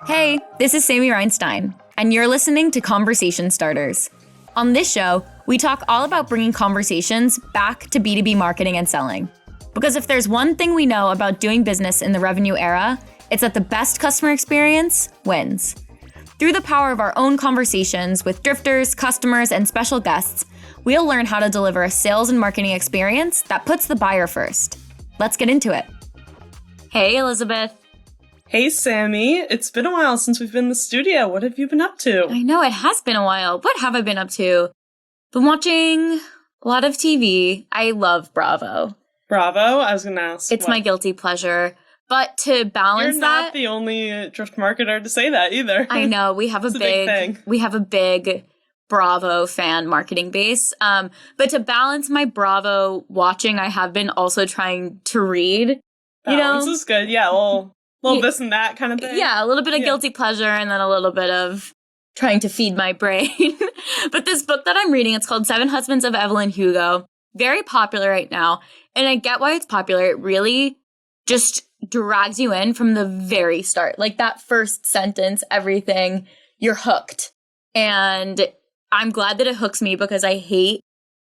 Hey, this is Sammy Reinstein, and you're listening to Conversation Starters. On this show, we talk all about bringing conversations back to B2B marketing and selling. Because if there's one thing we know about doing business in the revenue era, it's that the best customer experience wins. Through the power of our own conversations with drifters, customers, and special guests, we'll learn how to deliver a sales and marketing experience that puts the buyer first. Let's get into it. Hey, Elizabeth. Hey, Sammy. It's been a while since we've been in the studio. What have you been up to? I know, it has been a while. What have I been up to? Been watching a lot of TV. I love Bravo. Bravo? I was going to ask. It's my guilty pleasure. But to balance You're not the only drift marketer to say that either. I know. We have a big Bravo fan marketing base. But to balance my Bravo watching, I have been also trying to read. Balance is good. Yeah, a little this and that kind of thing. Yeah, a little bit of guilty pleasure and then a little bit of trying to feed my brain. But this book that I'm reading, it's called 7 Husbands of Evelyn Hugo. Very popular right now. And I get why it's popular. It really just drags you in from the very start. Like that first sentence, everything, you're hooked. And I'm glad that it hooks me because I hate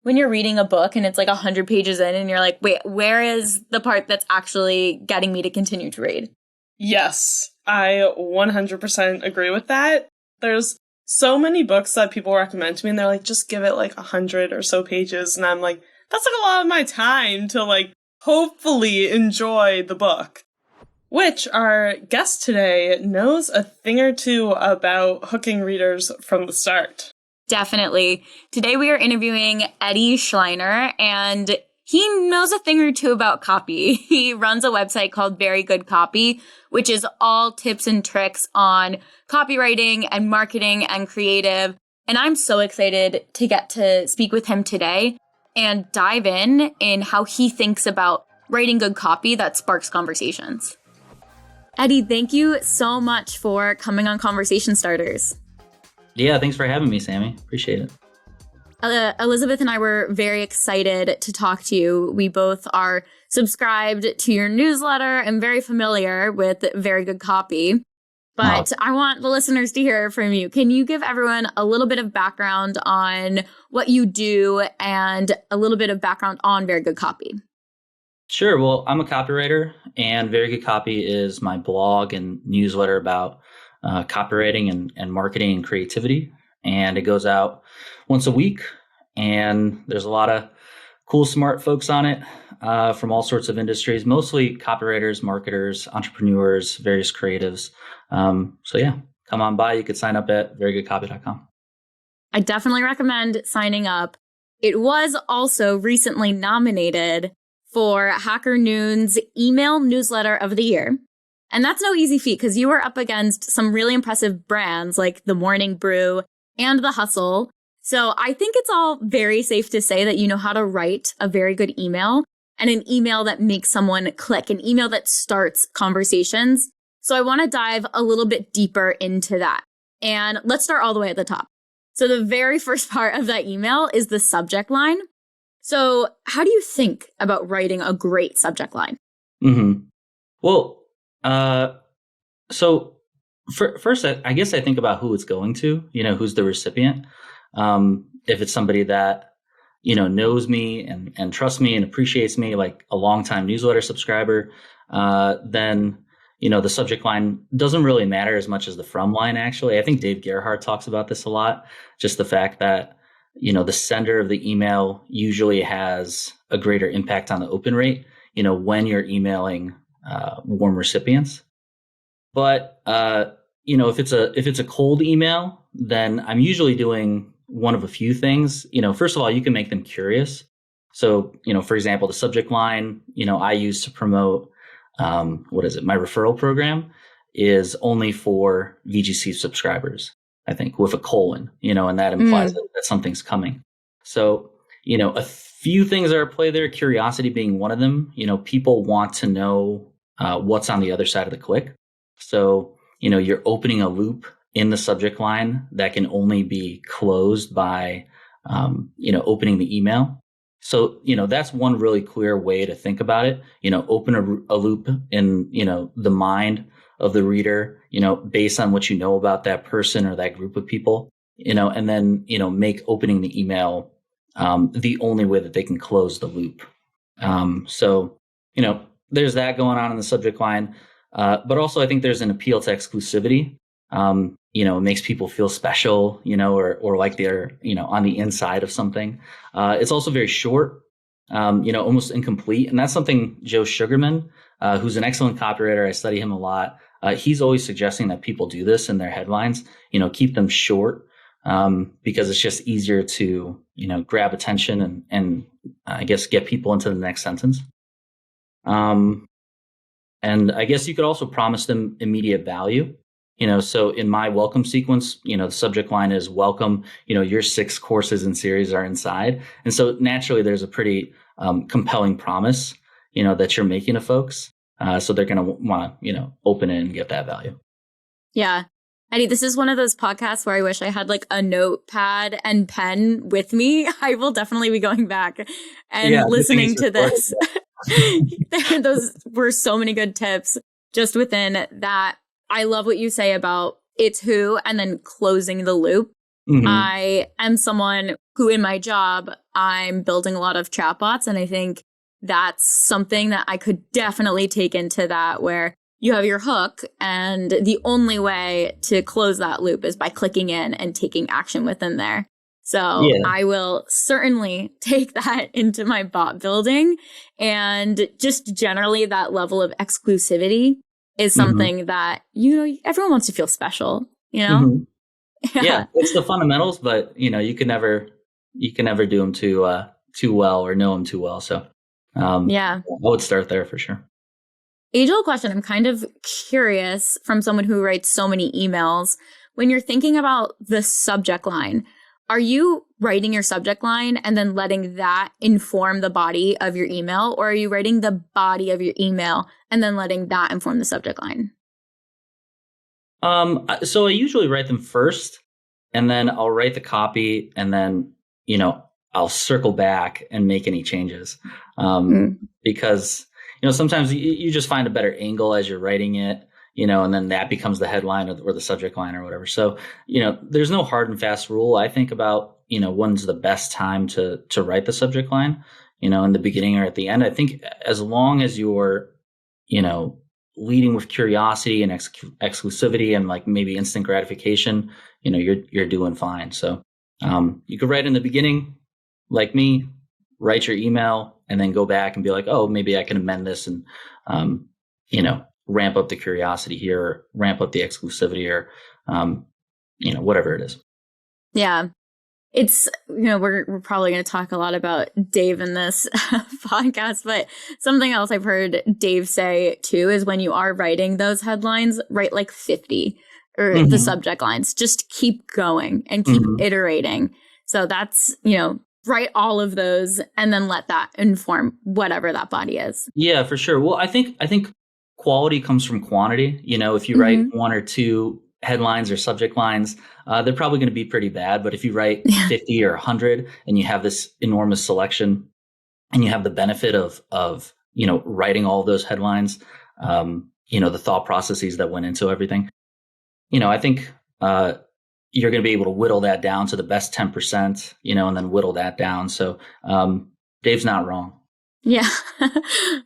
when you're reading a book and it's like 100 pages in and you're like, wait, where is the part that's actually getting me to continue to read? Yes, I 100% agree with that. There's so many books that people recommend to me and they're like, just give it like 100 or so pages. And I'm like, that's like a lot of my time to like hopefully enjoy the book. Which our guest today knows a thing or two about hooking readers from the start. Definitely. Today we are interviewing Eddie Shleyner, and he knows a thing or two about copy. He runs a website called Very Good Copy, which is all tips and tricks on copywriting and marketing and creative. And I'm so excited to get to speak with him today and dive in how he thinks about writing good copy that sparks conversations. Eddie, thank you so much for coming on Conversation Starters. Yeah, thanks for having me, Sammy. Appreciate it. Elizabeth and I were very excited to talk to you. We both are subscribed to your newsletter and very familiar with Very Good Copy. But I want the listeners to hear from you. Can you give everyone a little bit of background on what you do and a little bit of background on Very Good Copy? Sure. Well, I'm a copywriter, and Very Good Copy is my blog and newsletter about copywriting and marketing and creativity. And it goes out once a week, and there's a lot of cool, smart folks on it from all sorts of industries, mostly copywriters, marketers, entrepreneurs, various creatives. So yeah, come on by. You could sign up at verygoodcopy.com. I definitely recommend signing up. It was also recently nominated for Hacker Noon's Email Newsletter of the Year. And that's no easy feat because you were up against some really impressive brands like The Morning Brew and The Hustle. So I think it's all very safe to say that you know how to write a very good email and an email that makes someone click, an email that starts conversations. So I want to dive a little bit deeper into that. And let's start all the way at the top. So the very first part of that email is the subject line. So how do you think about writing a great subject line? Mm-hmm. Well, so first, I guess I think about who it's going to, who's the recipient. If it's somebody that, knows me and trusts me and appreciates me, like a longtime newsletter subscriber, then, the subject line doesn't really matter as much as the from line, actually. I think Dave Gerhardt talks about this a lot, just the fact that, the sender of the email usually has a greater impact on the open rate, when you're emailing warm recipients. But, if it's a cold email, then I'm usually doing one of a few things. First of all, you can make them curious. So, for example, the subject line, I use to promote, my referral program is only for VGC subscribers, I think, with a colon, and that implies that something's coming. So, a few things are at play there, curiosity being one of them. People want to know what's on the other side of the click. So, you're opening a loop in the subject line that can only be closed by, opening the email. So, that's one really clear way to think about it. Open a loop in, the mind of the reader, based on what you know about that person or that group of people, and then, make opening the email the only way that they can close the loop. So, there's that going on in the subject line. But also I think there's an appeal to exclusivity. It makes people feel special, or like they're, on the inside of something. It's also very short, almost incomplete. And that's something Joe Sugarman, who's an excellent copywriter, I study him a lot. He's always suggesting that people do this in their headlines, keep them short, because it's just easier to, grab attention and I guess get people into the next sentence. And I guess you could also promise them immediate value. So in my welcome sequence, the subject line is welcome, your 6 courses and series are inside. And so naturally there's a pretty compelling promise, that you're making to folks. So they're going to want to, open it and get that value. Yeah. Eddie, this is one of those podcasts where I wish I had like a notepad and pen with me. I will definitely be going back and listening to this. Those were so many good tips just within that. I love what you say about it's who and then closing the loop. Mm-hmm. I am someone who in my job, I'm building a lot of chatbots. And I think that's something that I could definitely take into that, where you have your hook and the only way to close that loop is by clicking in and taking action within there. So I will certainly take that into my bot building, and just generally that level of exclusivity is something that, everyone wants to feel special, Yeah, it's the fundamentals, but you can never do them too well or know them too well. So I would start there for sure. Age-old question. I'm kind of curious from someone who writes so many emails. When you're thinking about the subject line, are you writing your subject line and then letting that inform the body of your email? Or are you writing the body of your email and then letting that inform the subject line? So I usually write them first, and then I'll write the copy, and then, I'll circle back and make any changes. Because, sometimes you just find a better angle as you're writing it, and then that becomes the headline or the subject line or whatever. So, there's no hard and fast rule. I think about, when's the best time to write the subject line, in the beginning or at the end. I think as long as you're, leading with curiosity and exclusivity and like maybe instant gratification, you're doing fine. So, you could write in the beginning, like me, write your email and then go back and be like, oh, maybe I can amend this and, ramp up the curiosity here, or ramp up the exclusivity, or, whatever it is. Yeah. It's, we're probably going to talk a lot about Dave in this podcast, but something else I've heard Dave say too is when you are writing those headlines, write like 50 or the subject lines, just keep going and keep iterating. So that's, write all of those and then let that inform whatever that body is. Yeah, for sure. Well, I think quality comes from quantity. If you write 1 or 2 headlines or subject lines, they're probably going to be pretty bad. But if you write 50 or 100 and you have this enormous selection and you have the benefit of writing all of those headlines, the thought processes that went into everything, I think you're going to be able to whittle that down to the best 10%, and then whittle that down. So Dave's not wrong. Yeah.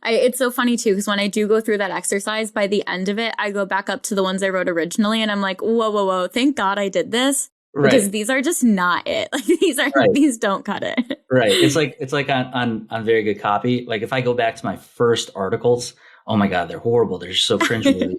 It's so funny too, because when I do go through that exercise, by the end of it, I go back up to the ones I wrote originally and I'm like, whoa, thank God I did this. Right. Because these are just not it. Like these don't cut it. Right. It's like on very good copy. Like if I go back to my first articles, oh my God, they're horrible. They're just so cringeworthy,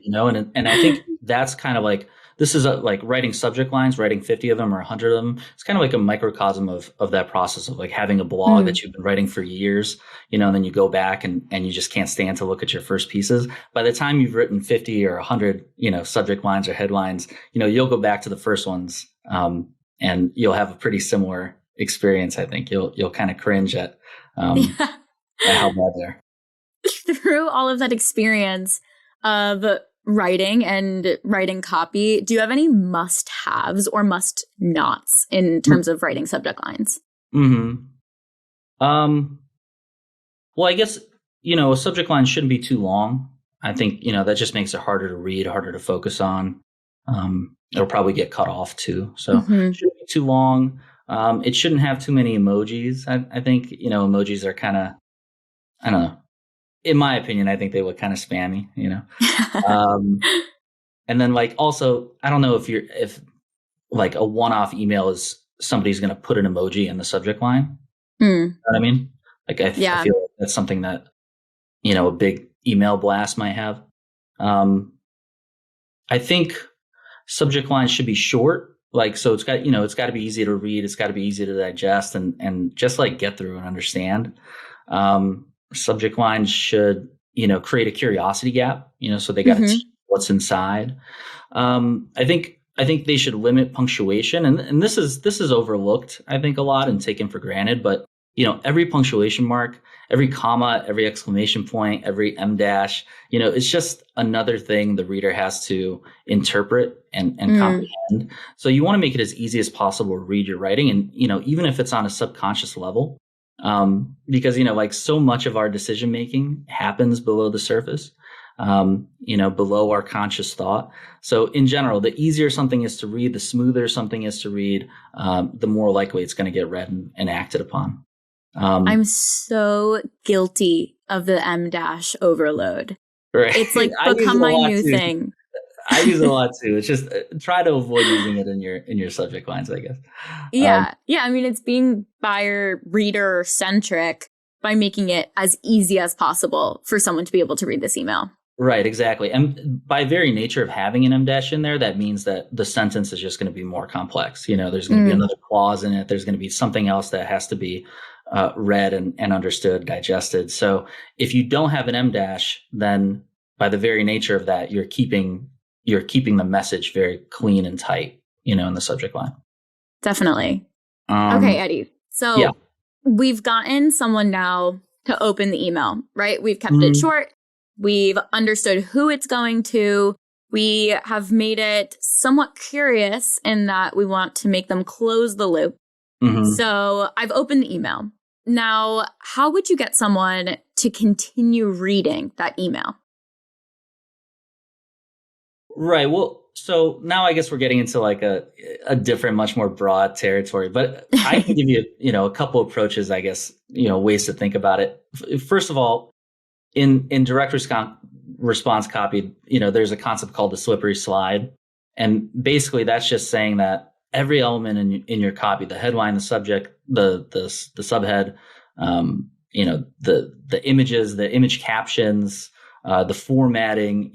and I think that's kind of like, this is like writing subject lines, writing 50 of them or 100 of them. It's kind of like a microcosm of that process of like having a blog that you've been writing for years, and then you go back and you just can't stand to look at your first pieces. By the time you've written 50 or 100, subject lines or headlines, you'll go back to the first ones, and you'll have a pretty similar experience. I think you'll kind of cringe at how bad they're. Through all of that experience of writing and writing copy, do you have any must-haves or must-nots in terms of writing subject lines? Well, I guess, a subject line shouldn't be too long. I think, that just makes it harder to read, harder to focus on. It'll probably get cut off too. So Mm-hmm. it shouldn't be too long. It shouldn't have too many emojis. I think, emojis are kind of, I don't know. In my opinion, I think they look kind of spammy, And then also, I don't know if like a one-off email is somebody's going to put an emoji in the subject line. Mm. You know what I mean? Like I feel like that's something that, a big email blast might have. I think subject lines should be short. So it's got, it's got to be easy to read. It's got to be easy to digest and just get through and understand. Subject lines should, create a curiosity gap, so they got to see what's inside. I think they should limit punctuation, and this is overlooked, I think, a lot and taken for granted. But every punctuation mark, every comma, every exclamation point, every em dash, it's just another thing the reader has to interpret and comprehend. So you want to make it as easy as possible to read your writing, and even if it's on a subconscious level, because so much of our decision making happens below the surface. Below our conscious thought. So in general, the easier something is to read, the smoother something is to read, the more likely it's going to get read and acted upon. I'm so guilty of the em dash overload. Right. It's become my new thing. I use it a lot too. It's just try to avoid using it in your subject lines, I guess. Yeah. I mean, it's being buyer reader centric by making it as easy as possible for someone to be able to read this email. Right, exactly. And by very nature of having an em dash in there, that means that the sentence is just going to be more complex. There's going to be another clause in it. There's going to be something else that has to be read and understood, digested. So if you don't have an em dash, then by the very nature of that, you're keeping the message very clean and tight, in the subject line. Definitely. Okay, Eddie. So we've gotten someone now to open the email, right? We've kept it short. We've understood who it's going to. We have made it somewhat curious in that we want to make them close the loop. So I've opened the email. Now, how would you get someone to continue reading that email? Right. Well, so now I guess we're getting into a different, much more broad territory, but I can give you, a couple approaches, I guess, ways to think about it. First of all, in direct response copy, there's a concept called the slippery slide. And basically that's just saying that every element in your copy, the headline, the subject, the subhead, the images, the image captions, the formatting,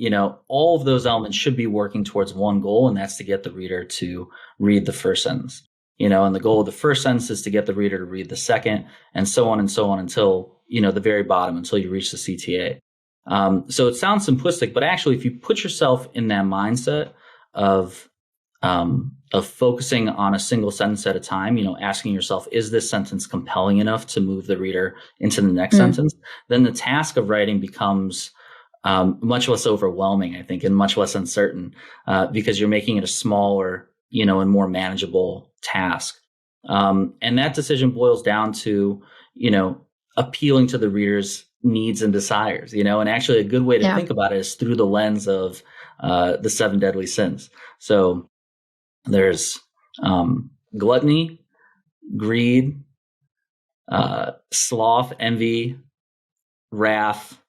all of those elements should be working towards one goal, and that's to get the reader to read the first sentence. And the goal of the first sentence is to get the reader to read the second, and so on until, the very bottom, until you reach the CTA. So it sounds simplistic, but actually, if you put yourself in that mindset of focusing on a single sentence at a time, asking yourself, is this sentence compelling enough to move the reader into the next sentence? Then the task of writing becomes much less overwhelming, I think, and much less uncertain, because you're making it a smaller, and more manageable task. And that decision boils down to, appealing to the reader's needs and desires, and actually a good way to think about it is through the lens of the 7 deadly sins. So there's gluttony, greed, sloth, envy, wrath.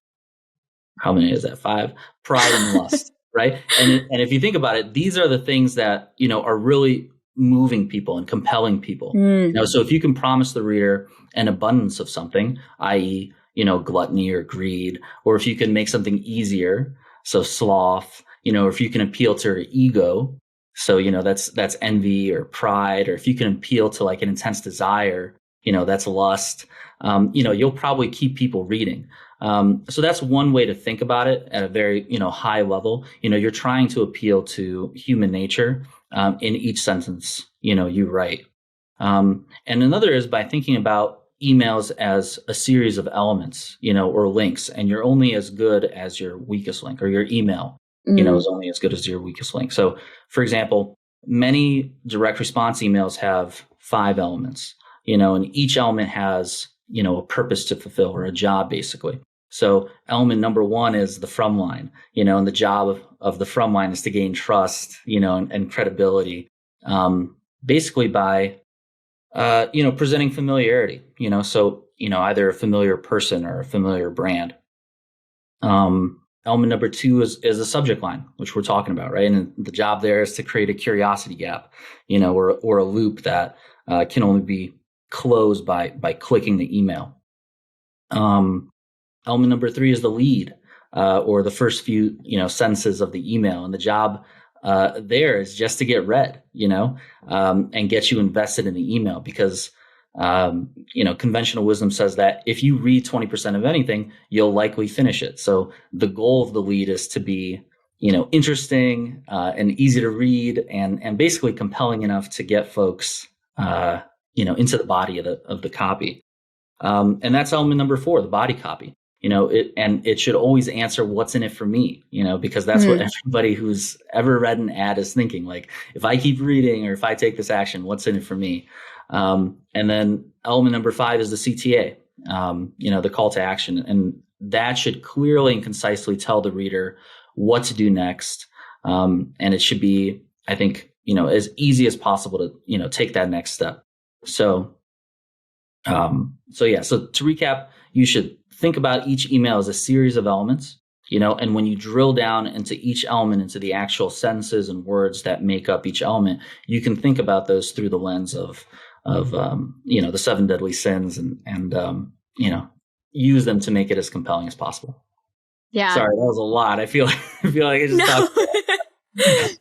How many is that? 5. Pride and lust, right? And if you think about it, these are the things that, are really moving people and compelling people. So if you can promise the reader an abundance of something, i.e., gluttony or greed, or if you can make something easier, so sloth, or if you can appeal to her ego, so, that's envy or pride, or if you can appeal to an intense desire, that's lust, you'll probably keep people reading. So that's one way to think about it at a very, high level. You're trying to appeal to human nature in each sentence, you write. And another is by thinking about emails as a series of elements, or links, and you're only as good as your weakest link, or your email, is only as good as your weakest link. So, for example, many direct response emails have 5 elements, and each element has a purpose to fulfill or a job, basically. So element number one is the from line, and the job of the from line is to gain trust, and credibility, basically by, presenting familiarity, so, either a familiar person or a familiar brand. Element number two is the subject line, which we're talking about, right? And the job there is to create a curiosity gap, or a loop that can only be closed by clicking the email. Element number three is the lead, or the first few, sentences of the email. And the job there is just to get read, and get you invested in the email, because, conventional wisdom says that if you read 20% of anything, you'll likely finish it. So the goal of the lead is to be, interesting and easy to read, and basically compelling enough to get folks, into the body of the copy. And that's element number four, the body copy. It should always answer what's in it for me, because that's what everybody who's ever read an ad is thinking. Like, if I keep reading or if I take this action, what's in it for me? And then element number five is the CTA, the call to action. And that should clearly and concisely tell the reader what to do next. And it should be, I think, as easy as possible to, take that next step. So to recap, you should think about each email as a series of elements, and when you drill down into each element, into the actual sentences and words that make up each element, you can think about those through the lens of the 7 deadly sins, and use them to make it as compelling as possible. Yeah. Sorry, that was a lot. I feel like I just talked.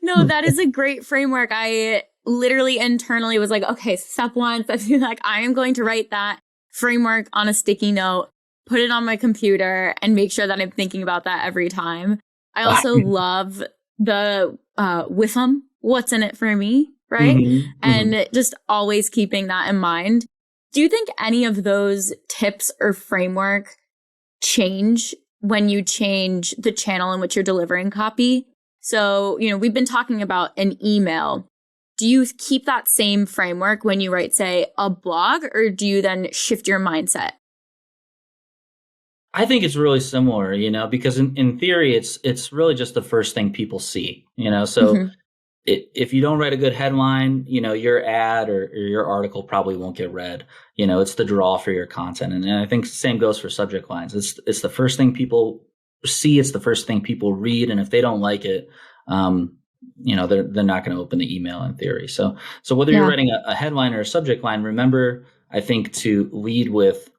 No, that is a great framework. I literally internally was like, okay, step one, step two, like, I am going to write that framework on a sticky note, put it on my computer, and make sure that I'm thinking about that every time. I also love the WIFM, what's in it for me, right? And just always keeping that in mind. Do you think any of those tips or framework change when you change the channel in which you're delivering copy? So, we've been talking about an email. Do you keep that same framework when you write, say, a blog, or do you then shift your mindset? I think it's really similar, because in theory, it's really just the first thing people see, so if you don't write a good headline, your ad or your article probably won't get read. It's the draw for your content. And I think the same goes for subject lines. It's the first thing people see. It's the first thing people read. And if they don't like it, they're not going to open the email in theory. So whether you're writing a headline or a subject line, remember, I think, to lead with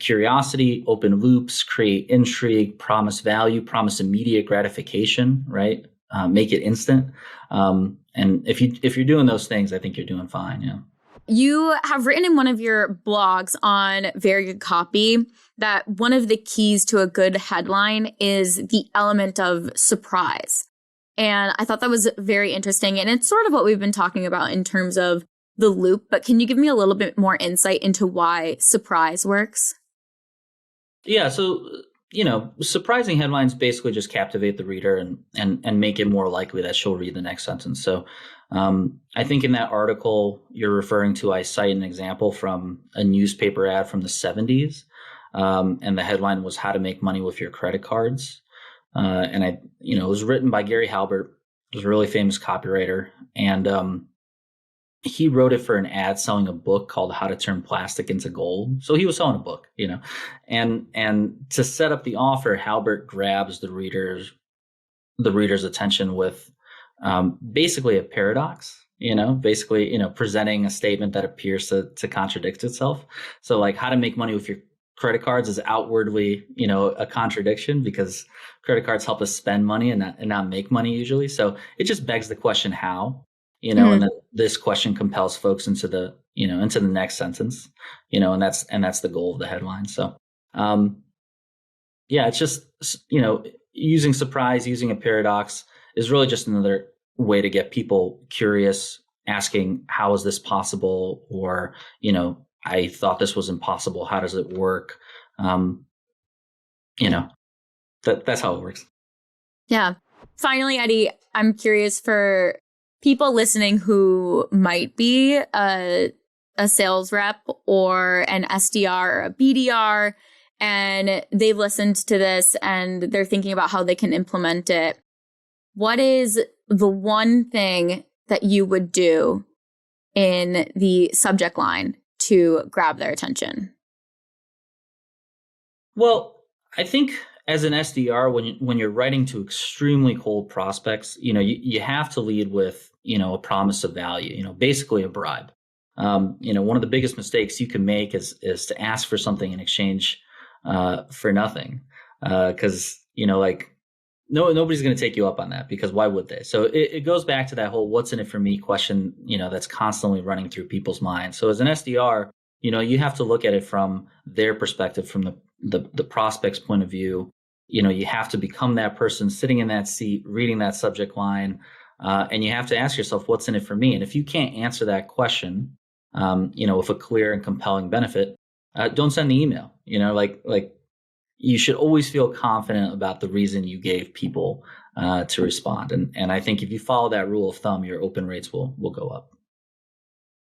curiosity, open loops, create intrigue, promise value, promise immediate gratification, right? Make it instant. And if you're doing those things, I think you're doing fine. Yeah. You have written in one of your blogs on Very Good Copy that one of the keys to a good headline is the element of surprise. And I thought that was very interesting. And it's sort of what we've been talking about in terms of the loop. But can you give me a little bit more insight into why surprise works? Yeah. So, surprising headlines basically just captivate the reader and make it more likely that she'll read the next sentence. So I think in that article you're referring to, I cite an example from a newspaper ad from the 70s. And the headline was "How to Make Money with Your Credit Cards." And it was written by Gary Halbert, who's a really famous copywriter. And he wrote it for an ad selling a book called "How to Turn Plastic into Gold." So he was selling a book, and to set up the offer, Halbert grabs the reader's attention with basically a paradox, presenting a statement that appears to contradict itself. So like, how to make money with your credit cards is outwardly, a contradiction, because credit cards help us spend money and not make money usually. So it just begs the question, how? And then this question compels folks into the next sentence, and that's the goal of the headline. So, it's just, using surprise, using a paradox is really just another way to get people curious, asking, how is this possible? Or, I thought this was impossible. How does it work? That's how it works. Yeah. Finally, Eddie, I'm curious for people listening who might be a a sales rep or an SDR or a BDR, and they've listened to this and they're thinking about how they can implement it, what is the one thing that you would do in the subject line to grab their attention? Well, I think as an SDR, when you're writing to extremely cold prospects, you have to lead with, a promise of value, basically a bribe. One of the biggest mistakes you can make is to ask for something in exchange for nothing. Because, nobody's going to take you up on that, because why would they? So it goes back to that whole what's in it for me question, that's constantly running through people's minds. So as an SDR, you have to look at it from their perspective, from the prospect's point of view. You have to become that person sitting in that seat, reading that subject line, and you have to ask yourself, what's in it for me? And if you can't answer that question, with a clear and compelling benefit, don't send the email. You should always feel confident about the reason you gave people to respond. And I think if you follow that rule of thumb, your open rates will go up.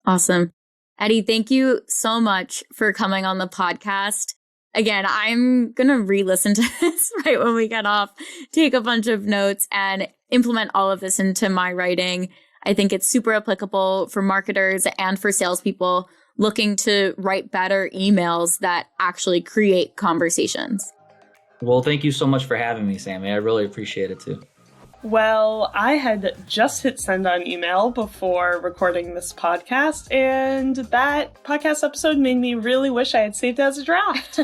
Awesome. Eddie, thank you so much for coming on the podcast. Again, I'm going to re-listen to this right when we get off, take a bunch of notes, and implement all of this into my writing. I think it's super applicable for marketers and for salespeople looking to write better emails that actually create conversations. Well, thank you so much for having me, Sammy. I really appreciate it too. Well, I had just hit send on email before recording this podcast, and that podcast episode made me really wish I had saved it as a draft.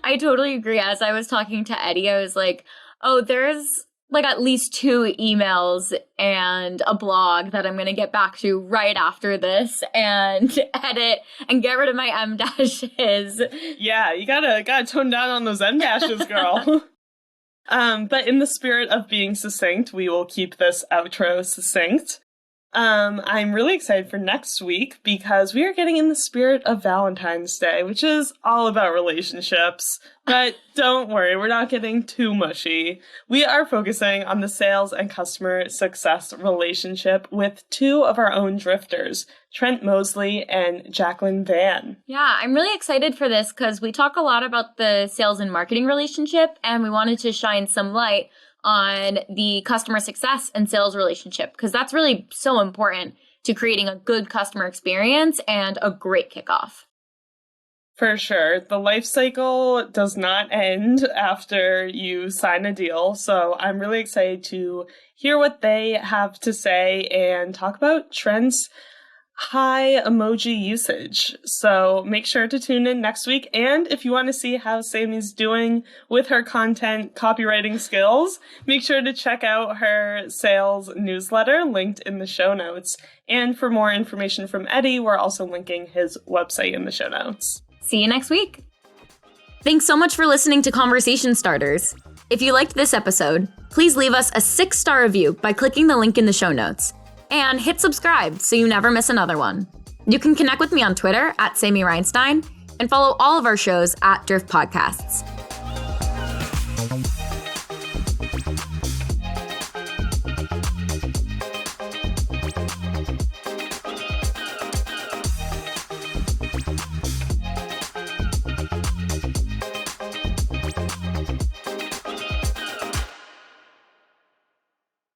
I totally agree. As I was talking to Eddie, I was like, oh, there's like at least 2 emails and a blog that I'm going to get back to right after this and edit and get rid of my M dashes. Yeah, you gotta tone down on those M dashes, girl. But in the spirit of being succinct, we will keep this outro succinct. I'm really excited for next week because we are getting in the spirit of Valentine's Day, which is all about relationships. But don't worry, we're not getting too mushy. We are focusing on the sales and customer success relationship with 2 of our own drifters, Trent Mosley and Jacqueline Van. Yeah, I'm really excited for this because we talk a lot about the sales and marketing relationship, and we wanted to shine some light on the customer success and sales relationship, because that's really so important to creating a good customer experience and a great kickoff. For sure. The life cycle does not end after you sign a deal. So I'm really excited to hear what they have to say and talk about Trent's high emoji usage. So make sure to tune in next week. And if you want to see how Sammy's doing with her content copywriting skills, make sure to check out her sales newsletter linked in the show notes. And for more information from Eddie, we're also linking his website in the show notes. See you next week. Thanks so much for listening to Conversation Starters. If you liked this episode, please leave us a 6-star review by clicking the link in the show notes. And hit subscribe so you never miss another one. You can connect with me on Twitter @Sammy Reinstein and follow all of our shows @Drift Podcasts.